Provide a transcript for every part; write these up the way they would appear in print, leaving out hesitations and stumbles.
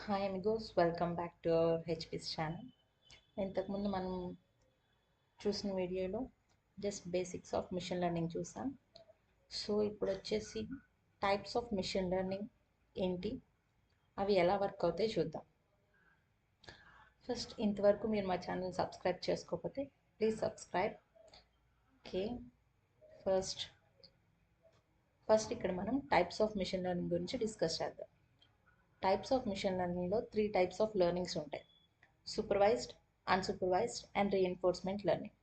Hi amigos, welcome back to our హెచ్పిస్ channel. ఇంతకుముందు మనం చూసిన వీడియోలో just basics of machine learning చూసాం. సో ఇప్పుడు వచ్చేసి టైప్స్ ఆఫ్ మిషన్ లెర్నింగ్ ఏంటి, అవి ఎలా వర్క్ అవుతాయి చూద్దాం. ఫస్ట్, ఇంతవరకు మీరు మా ఛానల్ సబ్స్క్రైబ్ చేసుకోకపోతే ప్లీజ్ సబ్స్క్రైబ్. ఓకే, ఫస్ట్ ఇక్కడ మనం టైప్స్ ఆఫ్ మిషన్ లెర్నింగ్ గురించి డిస్కస్ చేద్దాం. టైప్స్ ఆఫ్ మిషన్ లెర్నింగ్లో 3 టైప్స్ ఆఫ్ లెర్నింగ్స్ ఉంటాయి: supervised, unsupervised and reinforcement learning.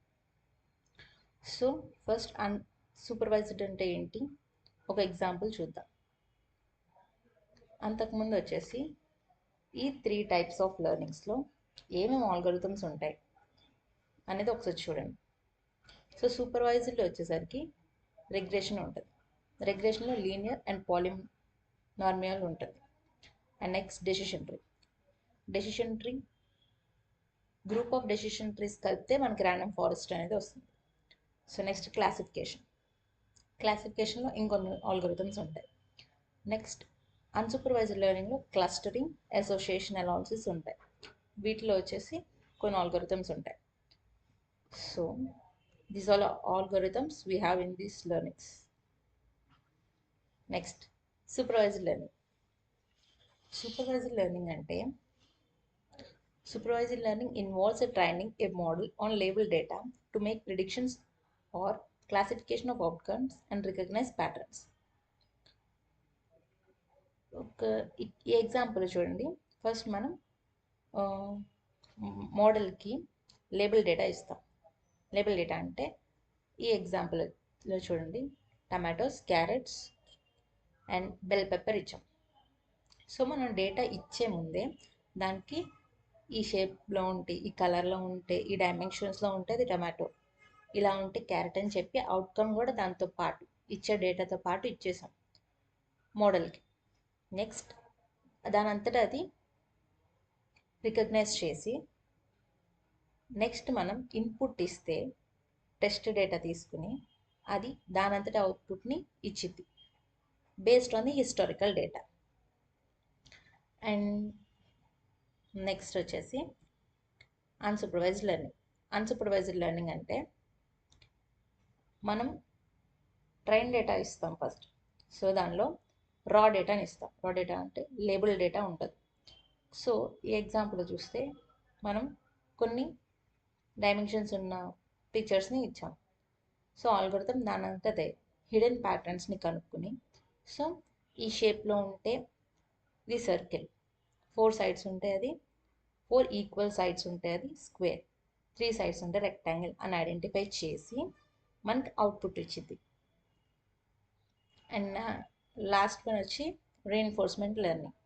So first unsupervised అంటే ఏంటి, ఒక ఎగ్జాంపుల్ చూద్దాం. అంతకుముందు వచ్చేసి ఈ 3 టైప్స్ ఆఫ్ లెర్నింగ్స్లో ఏమేమి ఆల్గోరిథమ్స్ ఉంటాయి అనేది ఒకసారి చూడండి. సో సూపర్వైజ్డ్లో వచ్చేసరికి రిగ్రెషన్ ఉంటుంది. రిగ్రెషన్లో లీనియర్ అండ్ పాలినార్మియల్ ఉంటుంది. And next decision tree group of decision trees కలిపితే మనకి ర్యాండమ్ ఫారెస్ట్ అనేది వస్తుంది. సో నెక్స్ట్ క్లాసిఫికేషన్లో ఇంకొన్ని ఆల్గోరిథమ్స్ ఉంటాయి. నెక్స్ట్ అన్సూపర్వైజ్డ్ లెర్నింగ్లో క్లస్టరింగ్, అసోసియేషన్ అనాలిసిస్ ఉంటాయి. వీటిలో వచ్చేసి కొన్ని ఆల్గోరిథమ్స్ ఉంటాయి. So these all algorithms we have in these learnings. Next supervised learning అంటే supervised learning involves training a model on labeled data to make predictions or classification of outcomes and recognize patterns. ఈ example చూడండి. First మనం మోడల్కి label data ఇస్తాం. Label data అంటే ఈ ఎగ్జాంపుల్లో చూడండి, tomatoes, carrots and bell pepper ఇచ్చాం. సో మనం డేటా ఇచ్చే ముందే దానికి ఈ షేప్లో ఉంటే, ఈ కలర్లో ఉంటే, ఈ డైమెన్షన్స్లో ఉంటే అది టమాటో, ఇలా ఉంటే క్యారెట్ అని చెప్పి అవుట్కమ్ కూడా దాంతో పాటు ఇచ్చే డేటాతో పాటు ఇచ్చేసాం మోడల్కి. నెక్స్ట్ దాని అంతటా అది రికగ్నైజ్ చేసి నెక్స్ట్ మనం ఇన్పుట్ ఇస్తే టెస్ట్ డేటా తీసుకుని అది దానంతటా అవుట్పుట్ని ఇచ్చిద్ది based on the historical data. And next వచ్చేసి అన్సూపర్వైజ్డ్ లెర్నింగ్ అంటే మనం ట్రైన్ డేటా ఇస్తాం ఫస్ట్. సో దానిలో రా డేటాని ఇస్తాం. రా డేటా అంటే లేబుల్ డేటా ఉంటుంది. సో ఈ ఎగ్జాంపుల్ చూస్తే మనం కొన్ని డైమెన్షన్స్ ఉన్న పిక్చర్స్ని ఇచ్చాం. సో ఆల్గోరిథం దానంతదే హిడెన్ ప్యాటర్న్స్ని కనుక్కొని, సో ఈ షేప్లో ఉంటే ఇది సర్కిల్, 4 సైడ్స్ ఉంటే అది 4 ఈక్వల్ సైడ్స్ ఉంటే అది స్క్వేర్, 3 సైడ్స్ ఉంటే రెక్టాంగిల్ అని ఐడెంటిఫై చేసి మనకి అవుట్పుట్ ఇచ్చింది. అండ్ లాస్ట్ వన్ వచ్చి reinforcement learning.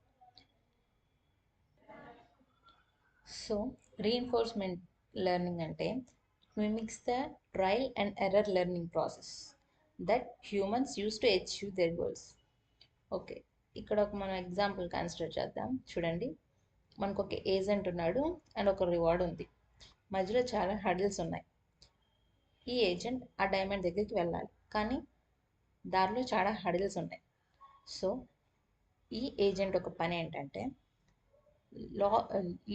So reinforcement learning అంటే mimics the trial and error learning process that humans use to achieve their goals. Okay, ఇక్కడ ఒక మనం ఎగ్జాంపుల్ కన్సిడర్ చేద్దాం. చూడండి, మనకు ఒక ఏజెంట్ ఉన్నాడు అండ్ ఒక రివార్డ్ ఉంది. మధ్యలో చాలా హడిల్స్ ఉన్నాయి. ఈ ఏజెంట్ ఆ డైమండ్ దగ్గరికి వెళ్ళాలి, కానీ దారిలో చాలా హడిల్స్ ఉన్నాయి. సో ఈ ఏజెంట్ ఒక పని ఏంటంటే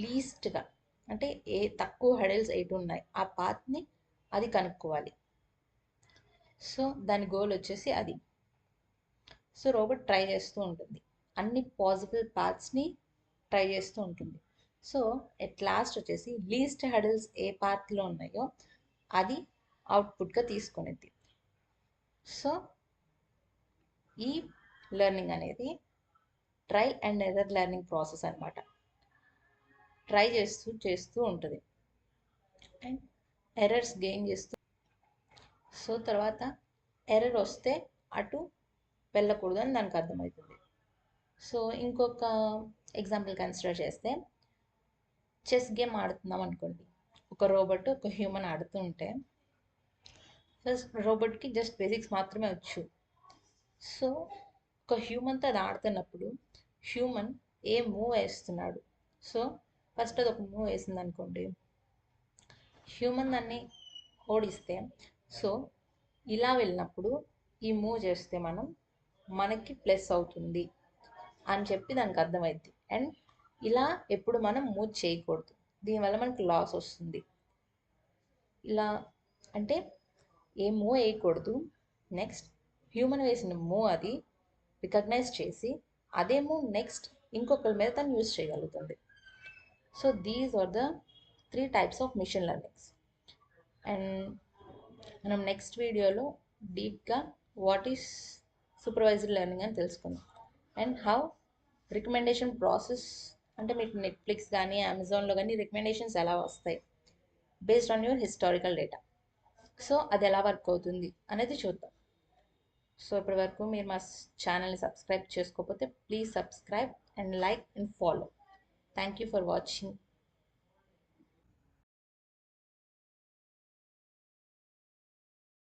లీస్ట్గా, అంటే తక్కువ హడిల్స్ ఎటు ఉన్నాయి ఆ పాత్ని అది కనుక్కోవాలి. సో దాని గోల్ వచ్చేసి అది. సో రోబోట్ ట్రై చేస్తూ ఉంటుంది, అన్ని పాసిబుల్ పాత్స్ని ట్రై చేస్తూ ఉంటుంది. సో ఎట్ లాస్ట్ వచ్చేసి లీస్ట్ హడిల్స్ ఏ పాత్లో ఉన్నాయో అది అవుట్పుట్గా తీసుకునేది. సో ఈ లెర్నింగ్ అనేది trial and error learning process అనమాట. ట్రై చేస్తూ ఉంటుంది అండ్ ఎర్రర్స్ గెయిన్ చేస్తూ, సో తర్వాత ఎర్రర్ వస్తే అటు వెళ్ళకూడదు అని దానికి అర్థమవుతుంది. సో ఇంకొక ఎగ్జాంపుల్ కన్సిడర్ చేస్తే, చెస్ గేమ్ ఆడుతున్నాం అనుకోండి. ఒక రోబోట్ ఒక హ్యూమన్ ఆడుతూ ఉంటే ఫస్ట్ రోబోట్కి జస్ట్ బేసిక్స్ మాత్రమే వచ్చు. సో ఒక హ్యూమన్తో అది ఆడుతున్నప్పుడు హ్యూమన్ ఏ మూవ్ వేస్తున్నాడు, సో ఫస్ట్ అది ఒక మూవ్ వేసింది అనుకోండి, హ్యూమన్ దాన్ని ఓడిస్తే సో ఇలా వెళ్ళినప్పుడు ఈ మూవ్ చేస్తే మనకి ప్లస్ అవుతుంది అని చెప్పి దానికి అర్థమైంది. అండ్ ఇలా ఎప్పుడు మనం మూవ్ చేయకూడదు, దీనివల్ల మనకు లాస్ వస్తుంది. ఇలా అంటే ఏ మూవ్ వేయకూడదు. నెక్స్ట్ హ్యూమన్ వేసిన మూవ్ అది రికగ్నైజ్ చేసి అదే మూవ్ నెక్స్ట్ ఇంకొకరి మీద తను యూజ్ చేయగలుగుతుంది. So these are the 3 types of machine learnings. And మనం నెక్స్ట్ వీడియోలో డీప్గా వాట్ ఈస్ సూపర్వైజ్డ్ లెర్నింగ్ అని తెలుసుకుందాం. అండ్ హౌ రికమెండేషన్ ప్రాసెస్, అంటే మీకు నెట్ఫ్లిక్స్ కానీ అమెజాన్లో కానీ రికమెండేషన్స్ ఎలా వస్తాయి based on your historical data. So అది ఎలా వర్క్ అవుతుంది అనేది చూద్దాం. సో ఇప్పటి వరకు మీరు మా ఛానల్ని సబ్స్క్రైబ్ చేసుకోకపోతే please subscribe and like and follow. Thank you for watching.